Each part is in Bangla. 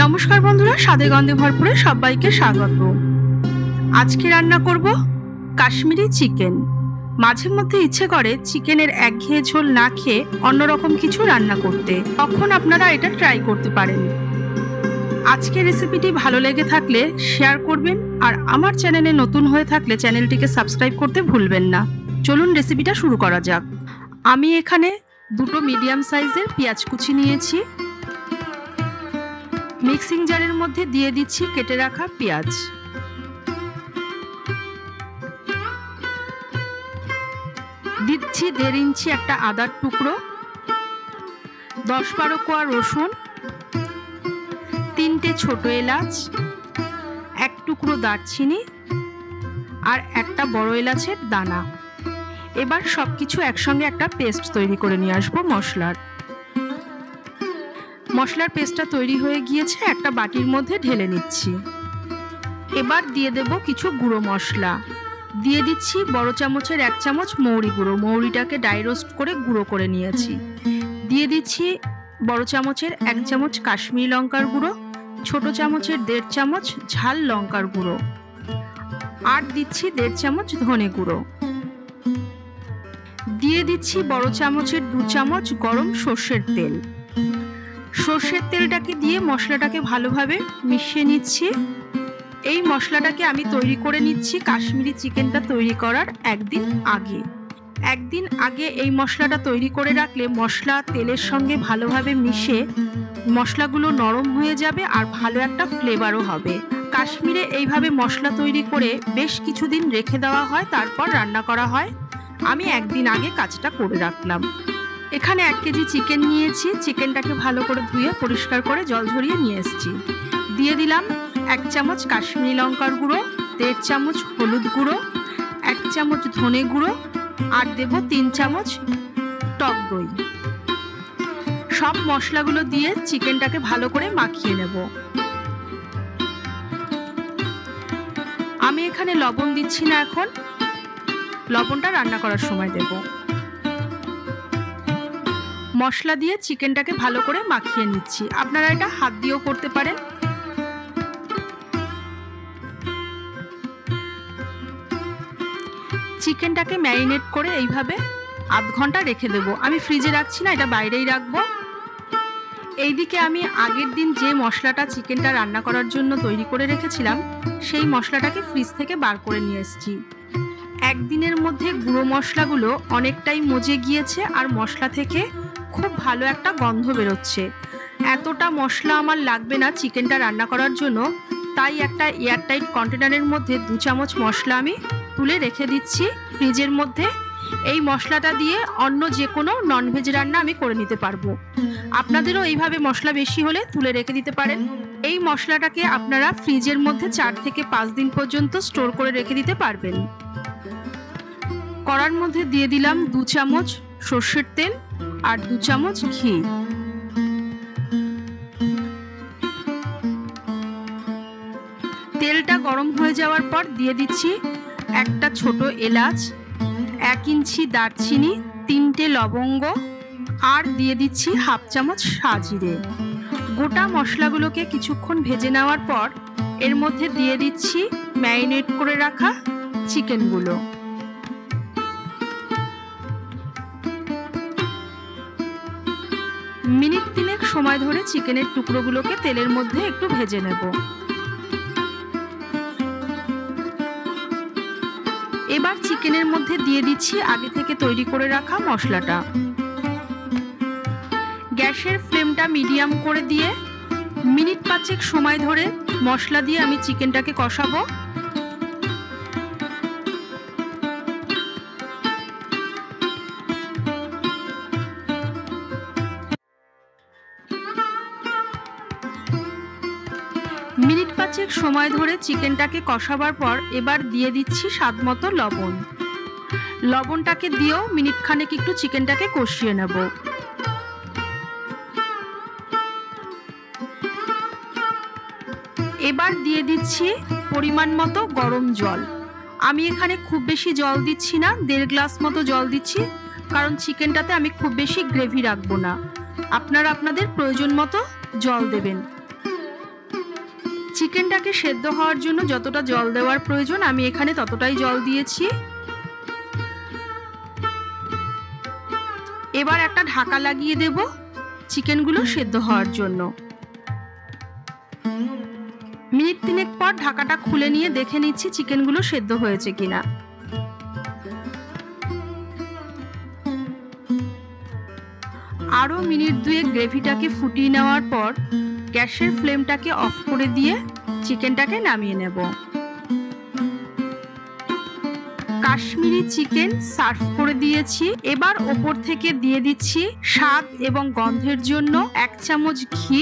নমস্কার বন্ধুরা, স্বাদে গন্ধে ভরপুরে সবাইকে স্বাগত। আজকে রান্না করব কাশ্মীরি চিকেন। মাঝে মধ্যে ইচ্ছে করে চিকেনের একঘেয়ে ঝোল না খেয়ে অন্যরকম কিছু রান্না করতে, তখন আপনারা এটা ট্রাই করতে পারেন। আজকের রেসিপিটি ভালো লেগে থাকলে শেয়ার করবেন, আর আমার চ্যানেলে নতুন হয়ে থাকলে চ্যানেলটিকে সাবস্ক্রাইব করতে ভুলবেন না। চলুন রেসিপিটা শুরু করা যাক। আমি এখানে দুটো মিডিয়াম সাইজের পেঁয়াজ কুচি নিয়েছি। মিক্সিং জারের মধ্যে দিয়ে দিচ্ছি কেটে রাখা পেঁয়াজ। দিচ্ছি 1.5 ইঞ্চি একটা আদার টুকরো, 10-12 কোয়া রসুন, 3টে ছোট এলাচ, 1 টুকরো দারচিনি আর একটা বড় এলাচের দানা। এবার সবকিছু একসঙ্গে একটা পেস্ট তৈরি করে নিয়ে আসবো মশলার পেস্টটা তৈরি হয়ে গিয়েছে, একটা বাটির মধ্যে ঢেলে নিচ্ছি। এবার দিয়ে দেব কিছু গুঁড়ো মশলা। দিয়ে দিচ্ছি বড় চামচের 1 চামচ মৌরি গুঁড়ো, মৌরিটাকে ডাই রোস্ট করে গুঁড়ো করে নিয়েছি। দিয়ে দিচ্ছি বড় চামচের 1 চামচ কাশ্মীরি লঙ্কার গুঁড়ো, ছোট চামচের 1.5 চামচ ঝাল লঙ্কার গুঁড়ো, আর দিচ্ছি 1.5 চামচ ধনে গুঁড়ো। দিয়ে দিচ্ছি বড় চামচের 2 চামচ গরম সর্ষের তেল। সর্ষের তেলটাকে দিয়ে মশলাটাকে ভালোভাবে মিশিয়ে নিচ্ছি। এই মশলাটাকে আমি তৈরি করে নিচ্ছি কাশ্মীরি চিকেনটা তৈরি করার একদিন আগে এই মশলাটা তৈরি করে রাখলে মশলা তেলের সঙ্গে ভালোভাবে মিশে মশলাগুলো নরম হয়ে যাবে আর ভালো একটা ফ্লেভারও হবে। কাশ্মীরে এইভাবে মশলা তৈরি করে বেশ কিছুদিন রেখে দেওয়া হয়, তারপর রান্না করা হয়। আমি একদিন আগে কাজটা করে রাখলাম। এখানে 1 কেজি চিকেন নিয়েছি। চিকেনটাকে ভালো করে ধুয়ে পরিষ্কার করে জল ঝরিয়ে নিয়ে এসেছি। দিয়ে দিলাম 1 চামচ কাশ্মীরি লঙ্কার গুঁড়ো, 1.5 চামচ হলুদ গুঁড়ো, 1 চামচ ধনে গুঁড়ো, আর দেব 3 চামচ টক দই। সব মশলাগুলো দিয়ে চিকেনটাকে ভালো করে মাখিয়ে নেব। আমি এখানে লবণ দিচ্ছি না, এখন লবণটা রান্না করার সময় দেব। মশলা দিয়ে চিকেনটাকে ভালো করে মাখিয়ে নিচ্ছি। আপনারা এটা হাত দিয়েও করতে পারেন। চিকেনটাকে ম্যারিনেট করে এইভাবে আধ ঘন্টা রেখে দেবো। আমি ফ্রিজে রাখছি না, এটা বাইরেই রাখবো। এইদিকে আমি আগের দিন যে মশলাটা চিকেনটা রান্না করার জন্য তৈরি করে রেখেছিলাম, সেই মশলাটাকে ফ্রিজ থেকে বার করে নিয়ে এসেছি। একদিনের মধ্যে গুঁড়ো মশলাগুলো অনেকটাই মজে গিয়েছে, আর মশলা থেকে খুব ভালো একটা গন্ধ বেরোচ্ছে। এতটা মশলা আমার লাগবে না চিকেনটা রান্না করার জন্য, তাই একটা এয়ারটাইট কন্টেনারের মধ্যে 2 চামচ মশলা আমি তুলে রেখে দিচ্ছি ফ্রিজের মধ্যে। এই মশলাটা দিয়ে অন্য যে কোনো ননভেজ রান্না আমি করে নিতে পারবো। আপনাদেরও এইভাবে মশলা বেশি হলে তুলে রেখে দিতে পারেন। এই মশলাটাকে আপনারা ফ্রিজের মধ্যে 4 থেকে 5 দিন পর্যন্ত স্টোর করে রেখে দিতে পারবেন। কড়ার মধ্যে দিয়ে দিলাম 2 চামচ সর্ষের তেল আর 2 চামচ ঘি। তেলটা গরম হয়ে যাওয়ার পর দিয়ে দিচ্ছি একটা ছোট এলাচ, 1 ইঞ্চি দারচিনি, 3টে লবঙ্গ, আর দিয়ে দিচ্ছি 1/2 চামচ সাজিরে। গোটা মশলাগুলোকে কিছুক্ষণ ভেজে নেওয়ার পর এর মধ্যে দিয়ে দিচ্ছি ম্যারিনেট করে রাখা চিকেনগুলো। মিনিট 3 সময় ধরে চিকেনের টুকরোগুলোকে তেলের মধ্যে একটু ভেজে নেব। এবার চিকেনের মধ্যে দিয়ে দিচ্ছি আগে থেকে তৈরি করে রাখা মশলাটা। গ্যাসের ফ্লেমটা মিডিয়াম করে দিয়ে মিনিট 5 সময় ধরে মশলা দিয়ে আমি চিকেনটাকে কষাবো। মিনিট 5 সময় ধরে চিকেনটাকে কষাবার পর এবার দিয়ে দিচ্ছি স্বাদ মতো লবণ। লবণটাকে দিয়েও মিনিট খানেক একটু চিকেনটাকে কষিয়ে নেব। এবার দিয়ে দিচ্ছি পরিমাণ মতো গরম জল। আমি এখানে খুব বেশি জল দিচ্ছি না, 1.5 গ্লাস মতো জল দিচ্ছি, কারণ চিকেনটাতে আমি খুব বেশি গ্রেভি রাখবো না। আপনারা আপনাদের প্রয়োজন মতো জল দেবেন। চিকেনটাকে সেদ্ধ হওয়ার জন্য যতটা জল দেওয়ার প্রয়োজন আমি এখানে ততটাই জল দিয়েছি। এবার একটা ঢাকা লাগিয়ে দেব চিকেনগুলো সেদ্ধ হওয়ার জন্য। মিনিট 3 পর ঢাকাটা খুলে নিয়ে দেখে নিচ্ছি চিকেনগুলো সেদ্ধ হয়েছে কিনা। আরো মিনিট 2 গ্রেভিটাকে ফুটিয়ে নেওয়ার পর গ্যাসের ফ্লেমটাকে অফ করে দিয়ে চিকেনটাকে নামিয়ে নেব। কাশ্মীরি চিকেন সার্ভ করে দিয়েছি। এবার ওপর থেকে দিয়ে দিচ্ছি স্বাদ এবং গন্ধের জন্য 1 চামচ ঘি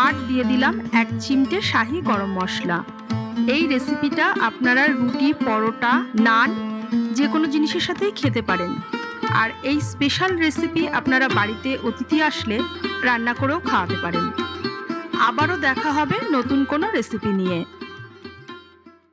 আর দিয়ে দিলাম 1 চিমটে শাহি গরম মশলা। এই রেসিপিটা আপনারা রুটি, পরোটা, নান যে কোনো জিনিসের সাথেই খেতে পারেন। আর এই স্পেশাল রেসিপি আপনারা বাড়িতে অতিথি আসলে রান্না করেও খাওয়াতে পারেন। আবারও দেখা হবে নতুন কোনো রেসিপি নিয়ে।